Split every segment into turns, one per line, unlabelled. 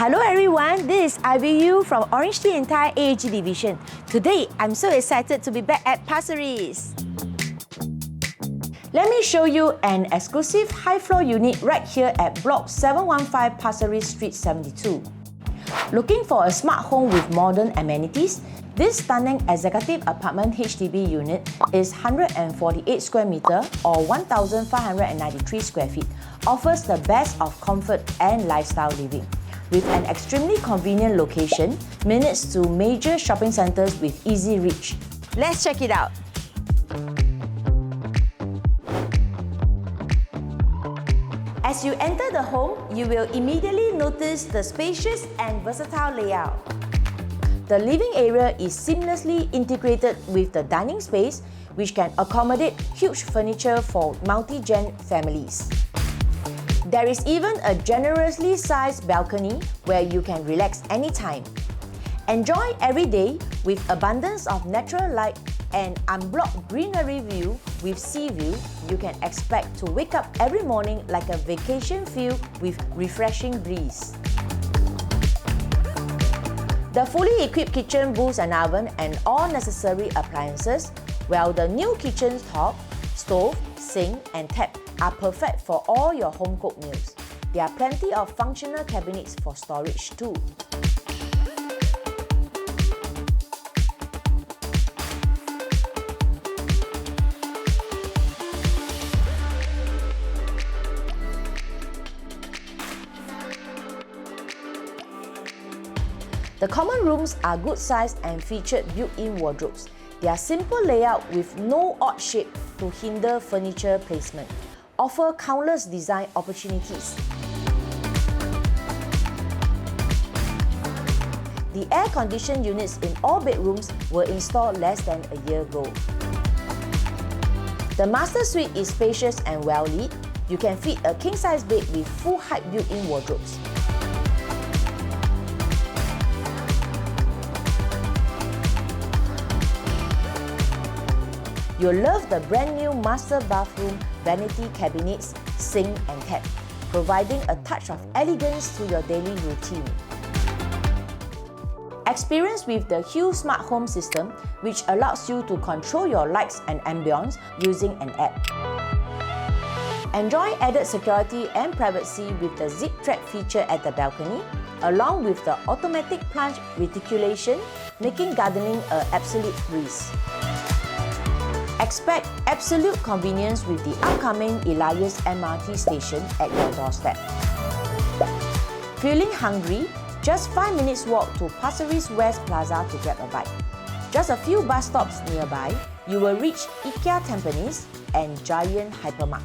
Hello everyone, this is IBU from OrangeTee entire AAG division. Today, I'm so excited to be back at Pasir Ris. Let me show you an exclusive high-floor unit right here at Block 715 Pasir Ris Street 72. Looking for a smart home with modern amenities? This stunning executive apartment HDB unit is 148 square meter or 1,593 square feet, offers the best of comfort and lifestyle living. With an extremely convenient location, minutes to major shopping centers with easy reach. Let's check it out. As you enter the home, you will immediately notice the spacious and versatile layout. The living area is seamlessly integrated with the dining space, which can accommodate huge furniture for multi-gen families. There is even a generously sized balcony where you can relax anytime. Enjoy every day with abundance of natural light and unblocked greenery view with sea view. You can expect to wake up every morning like a vacation feel with refreshing breeze. The fully equipped kitchen boasts an oven and all necessary appliances, while the new kitchen's top, stove, sink and tap are perfect for all your home-cooked meals. There are plenty of functional cabinets for storage too. The common rooms are good sized and featured built-in wardrobes. They are simple layout with no odd shape to hinder furniture placement. Offer countless design opportunities. The air-conditioned units in all bedrooms were installed less than a year ago. The master suite is spacious and well-lit. You can fit a king-size bed with full-height built-in wardrobes. You'll love the brand new master bathroom vanity cabinets, sink and tap, providing a touch of elegance to your daily routine. Experience with the Hue Smart Home system, which allows you to control your lights and ambience using an app. Enjoy added security and privacy with the zip track feature at the balcony, along with the automatic plunge reticulation, making gardening an absolute breeze. Expect absolute convenience with the upcoming Elias MRT station at your doorstep. Feeling hungry? Just 5 minutes walk to Pasir Ris West Plaza to grab a bite. Just a few bus stops nearby, you will reach IKEA Tampines and Giant Hypermart.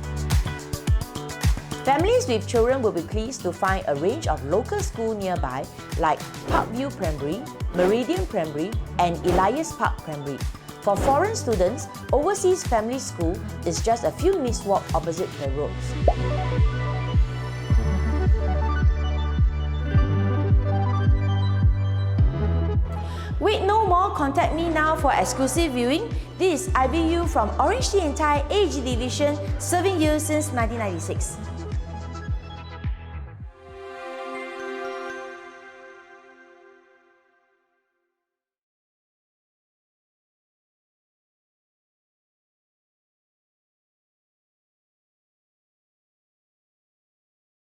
Families with children will be pleased to find a range of local schools nearby like Parkview Primary, Meridian Primary and Elias Park Primary. For foreign students, Overseas Family School is just a few minutes walk opposite the roads. Wait no more, contact me now for exclusive viewing. This is IBU from OrangeTee entire AAG division, serving you since 1996.